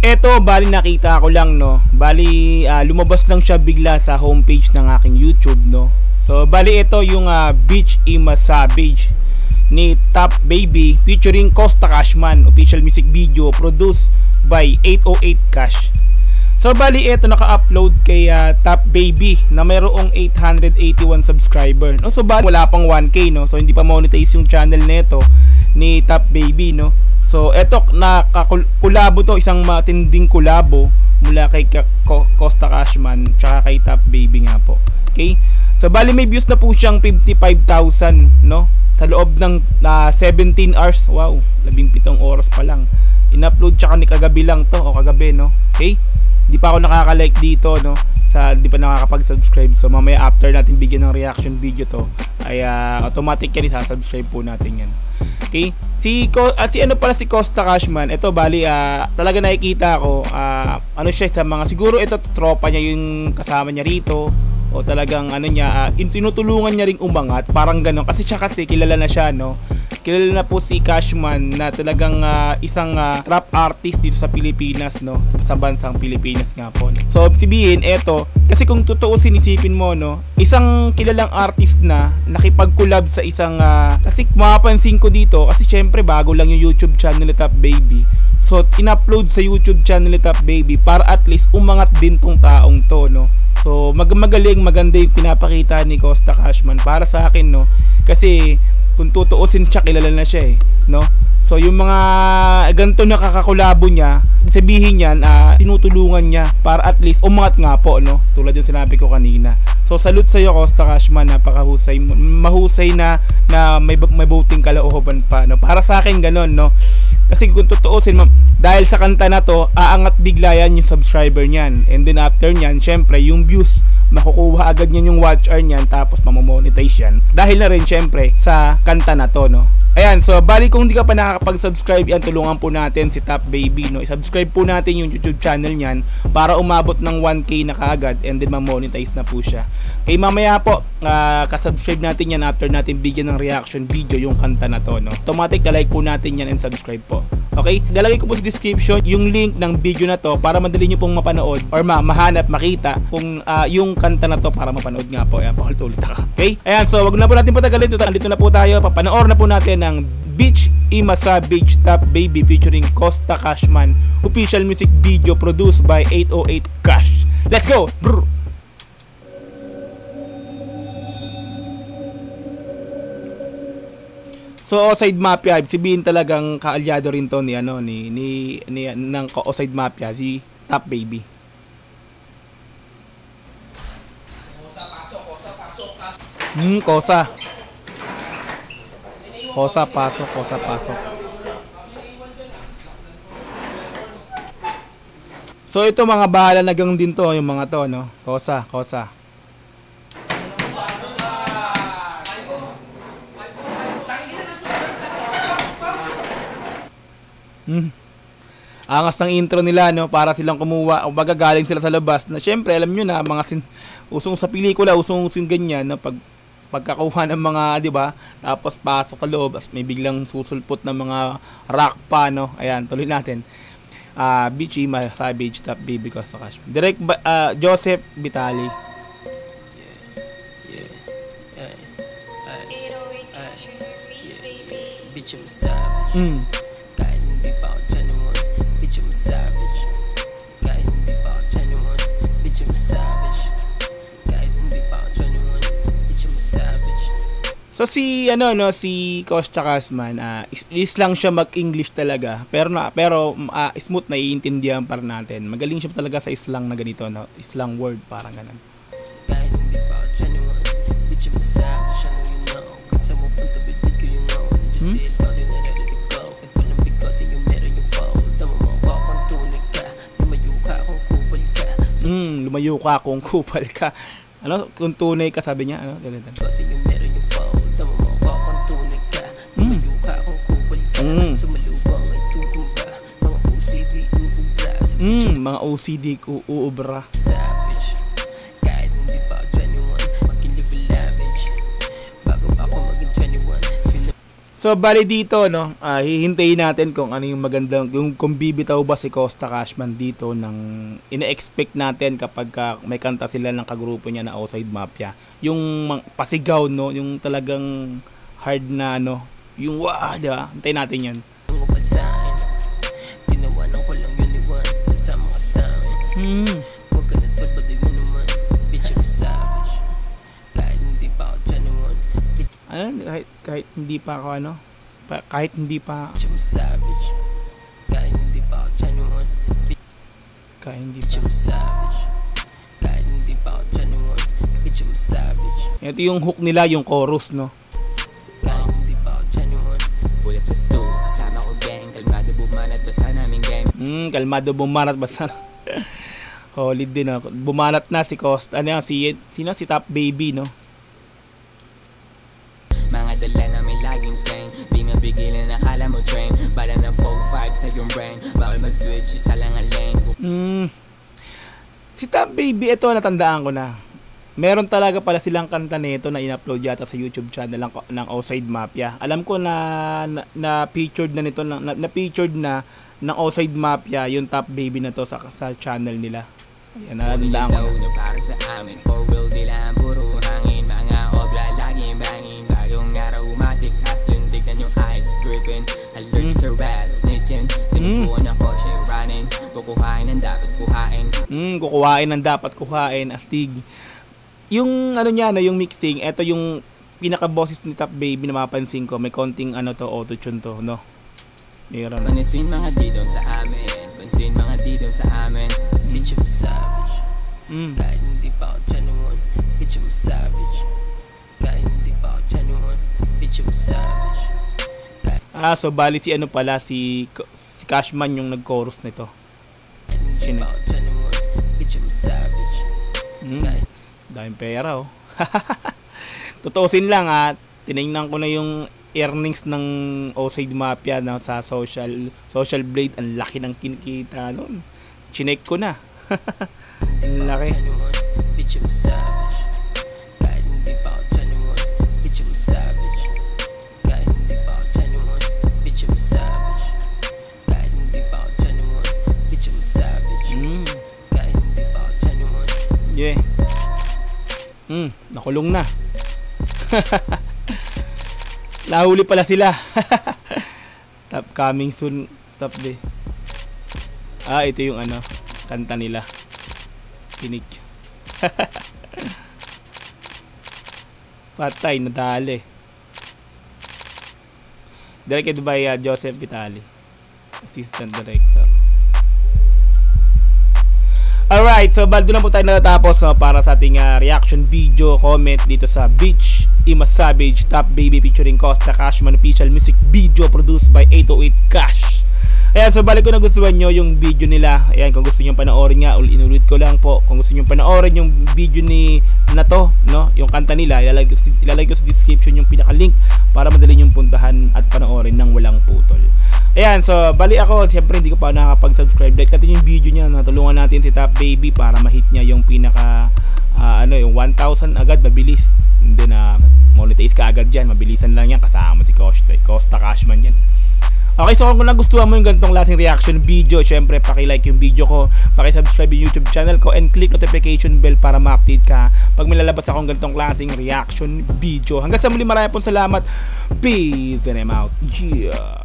Eto, bali nakita ko lang, no. Bali lumabas lang siya bigla sa homepage ng aking YouTube, no. So bali ito yung Beach Ima Savage ni Top Baby featuring Costa Cashman, official music video produced by 808 Cash. So bali ito naka-upload kay Top Baby na mayroong 881 subscriber, no. So bali wala pang 1K, no. So hindi pa monetize yung channel nito ni Top Baby, no. So eto nakakulabo to, isang matinding kulabo mula kay Costa Cashman tsaka kay Top Baby nga po. Okay? So bali may views na po siyang 55,000, no? Sa loob ng 17 hours. Wow, 17 oras pa lang. In-upload tsaka ni kagabi lang to, o kagabi, no? Okay? Di pa ako nakaka-like dito, no? Di pa nakakapag-subscribe. So mamaya after natin bigyan ng reaction video to, ay automatic yan, isa-subscribe po natin yan. Okay? Si ano pala si Costa Cashman, ito bali talaga nakikita ko ano siya sa mga, siguro ito tropa niya yung kasama niya rito, o talagang ano niya, tinutulungan niya ring umangat, parang gano'n. Kasi siya kilala na siya, no? Kilala na po si Cashman na talagang isang rap artist dito sa Pilipinas, no? Sa bansang Pilipinas nga po, no? So sabihin, eto, kasi kung tutuusin, isipin mo, no? Isang kilalang artist na nakipag-collab sa isang kasi mapapansin ko dito, kasi syempre bago lang yung YouTube channel ni Top Baby. So in-upload sa YouTube channel ni Top Baby para at least umangat din tong taong to, no? So magaling, maganda yung pinapakita ni Costa Cashman para sa akin, no? Kasi kung tutuusin siya, kilala na siya, eh, no? So yung mga ganito na kakakulabo niya, sabihin niyan, tinutulungan niya para at least umangat nga po, no? Tulad yung sinabi ko kanina. So salute sa iyo, Costa Cashman, napakahusay, mahusay na may buting kalooban pa, no? Para sa akin ganoon, no? Kasi kung tutuusin, dahil sa kanta na to, aangat bigla yan yung subscriber niyan. And then after niyan, syempre yung views, makukuha agad niyan yung watch hour niyan, tapos mamomonetize yan. Dahil na rin syempre sa kanta na to, no? Ayan, so bali kung hindi ka pa nakakapag-subscribe, yan, tulungan po natin si Top Baby, no? I-subscribe po natin yung YouTube channel niyan para umabot ng 1K na kaagad, and then mamonetize na po siya. Okay, mamaya po, kasubscribe natin yan after natin bigyan ng reaction video yung kanta na to, no? Automatic na like po natin yan and subscribe po. Okay, lalagay ko po sa description yung link ng video na to para madali nyo pong mapanood or mahanap, makita kung yung kanta na to para mapanood nga po. Ayan, paulit-ulit ako. Okay, ayan, so wag na po natin patagalin. Dito na po tayo, papanoorin na po natin ng Beach Ima Savage Top Baby featuring Costa Cashman, official music video produced by 808 Cash. Let's go! Brr. So Oside Mafia, sabihin talagang kaalyado rin to ni ng Oside Mafia, si Top Baby. Kosa. Kosa pasok. So ito mga bahala na gang din to, yung mga to, no? Kosa. Angas ng intro nila, no? Para silang kumuha o magagaling sila sa labas na syempre alam nyo na mga usong sa pelikula, usong ganyan, no? Pagkakuha ng mga, di ba? Tapos pasok sa loob, may biglang susulpot ng mga rock pa, no? Ayan, tuloy natin. Beach Ima Savage Top Baby Costa Cash. Direct Joseph Vitali. Bitch, I'm savage. Kahit hindi pa ako 21. Bitch, I'm savage. Kahit hindi pa ako 21. Bitch, I'm savage. Kahit hindi pa ako 21. Bitch, I'm savage. So si si Costa Cashman, is lang siya mag-English talaga, pero smooth na iintindihan para natin. Magaling siya talaga sa slang na ganito, no? Slang word, parang ganun. Kahit hindi pa ako 21. Bitch, I'm savage. Ano you know? Kasi mo punta bibig ko yung know. Just say it, all in the go. At walang bigot yung meron yung fold. Tama mo ko kung tunay ka. Lumayo ka kung kupal ka. Lumayo ka kung kupal ka. Ano? Kung tunay ka, sabi niya. Ano? Ganito. Yung meron yung fold. Tama mo ko kung tunay ka. Lumayo ka kung kupal ka. Sumalubang ay tutumba. Mga OCD uubra. Mga OCD uubra. Savage. Kahit hindi pa ako 21. Maging level lavish. Bago pa ako maging 21. So bali dito no, hihintayin natin kung ano yung magandang kung bibitaw ba si Costa Cashman dito ng ina-expect natin kapag may kanta sila ng kagrupo niya na Outside Mafia. Yung pasigaw no, yung talagang hard na ano, yung wah, di ba? Hintayin natin 'yan. Tinawanan ko lang yun iwan sasama ka sa amin. Huwag ka natulbaday mo naman, bitch you're savage. Kahit hindi pa ako 21. Ano? Kahit hindi pa ako ano? Kahit hindi pa... Bitch I'm savage. Kahit hindi pa ako 21. Kahit hindi Bitch pa... I'm savage. Kahit hindi pa ako 21. Bitch I'm savage. Ito yung hook nila, yung chorus no? Kahit hindi pa ako 21. Pull up sa stool, kasama ko gang. Kalmado bumanat, basta namin game. Kalmado bumanat basta. Solid din ako. Bumanat na si Costa. Ano yan? Sino? Si Top Baby no? Mga dala na may laging sane. Di mapigilan, akala mo train. Bala ng 4-5 sa iyong brain. Bawal mag-switch, isa lang ang lane. Si Top Baby, ito natandaan ko na. Meron talaga pala silang kanta nito na in-upload yata sa YouTube channel ng Outside Mafia. Alam ko na featured na nito, na featured na ng Outside Mafia yung Top Baby na to sa channel nila. Ayan, natandaan ko na. Para sa amin, for real, di lang puro hangin. Mga obra, laging bangin. Bagong araw, umatik, hustling. Tignan yung eyes, dripping. Allergic to rats, snitching. Sinubuan ako, siya running. Kukuhain ang dapat kuhain. Kukuhain ang dapat kuhain, astig. Yung ano niya, no, yung mixing, eto yung pinaka-bosses ni Top Baby na mapapansin ko. May konting ano to, auto-tune to, no? Meron. Pansin mga didong sa amin. Pansin mga didong sa amin. Bitch I'm savage. Kahit hindi pa ako 21. Bitch I'm savage. Kahit hindi pa ako 21. Bitch I'm savage. So bali si ano pala, si Cashman yung nag-chorus nito. Kahit hindi pa ako 21. Bitch I'm savage. Daming pera oh. Tutusin lang tinignan ko na yung earnings ng Outside Mafia na sa Social Blade. Ang laki ng kinikita noon. Chinek ko na. Ang laki. Bitch I'm savage. Kahit hindi pa ako 21. Bitch I'm savage. Kahit hindi pa ako 21. Bitch I'm savage. Kahit hindi pa ako 21. Bitch I'm savage. Kahit hindi pa ako 21. Yeah. Nakulong na. Nahuli pala sila. Top coming soon. Top day. Ito yung ano, kanta nila. Tinik. Patay, nadali. Directed by Joseph Vitali, Assistant Director. Alright, so doon na po tayo natatapos para sa ating reaction video, comment dito sa Bitch Ima Savage, Top Baby featuring Costa Cashman official music video produced by 808 Cash. Ayan, so balik ko na gustuhan nyo yung video nila. Ayan, kung gusto nyo panoorin nga, inulit ko lang po. Kung gusto nyo panoorin yung video na to, no, yung kanta nila, ilalagay ko sa description yung pinaka-link para madali nyong puntahan at panoorin ng walang putol. Ayan, so bali ako, siyempre hindi ko pa nakakapag-subscribe. Like natin yung video niya, natulungan natin si Top Baby para ma-hit niya yung pinaka, yung 1,000 agad, mabilis. Hindi na monetize ka agad dyan, mabilisan lang yan, kasama si Costa Cashman yan. Okay, so kung nagustuhan mo yung ganitong klaseng reaction video, syempre paki-like yung video ko, paki-subscribe yung YouTube channel ko, and click notification bell para ma-update ka pag may lalabas akong ganitong klaseng reaction video. Hanggang sa muli, marami pong salamat. Peace and I'm out. Yeah.